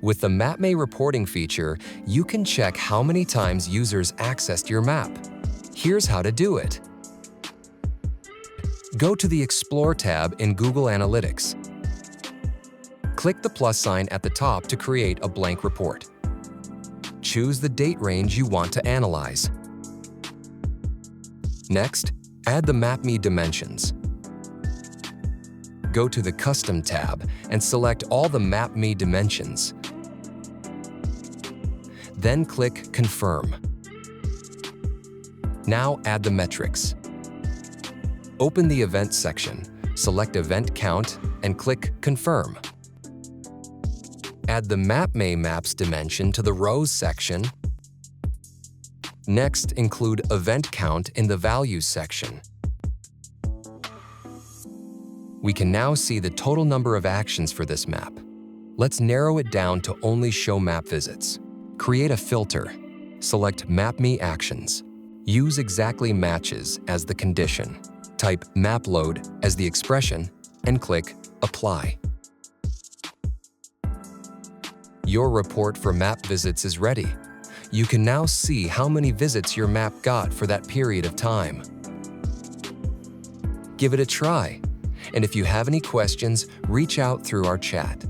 With the Mapme reporting feature, you can check how many times users accessed your map. Here's how to do it. Go to the Explore tab in Google Analytics. Click the plus sign at the top to create a blank report. Choose the date range you want to analyze. Next, add the Mapme dimensions. Go to the Custom tab and select all the Mapme dimensions. Then click Confirm. Now add the metrics. Open the Events section, select Event Count, and click Confirm. Add the Mapme Maps dimension to the Rows section. Next, include Event Count in the Values section. We can now see the total number of actions for this map. Let's narrow it down to only show map visits. Create a filter. Select Mapme Actions. Use exactly matches as the condition. Type map load as the expression and click Apply. Your report for map visits is ready. You can now see how many visits your map got for that period of time. Give it a try, and if you have any questions, reach out through our chat.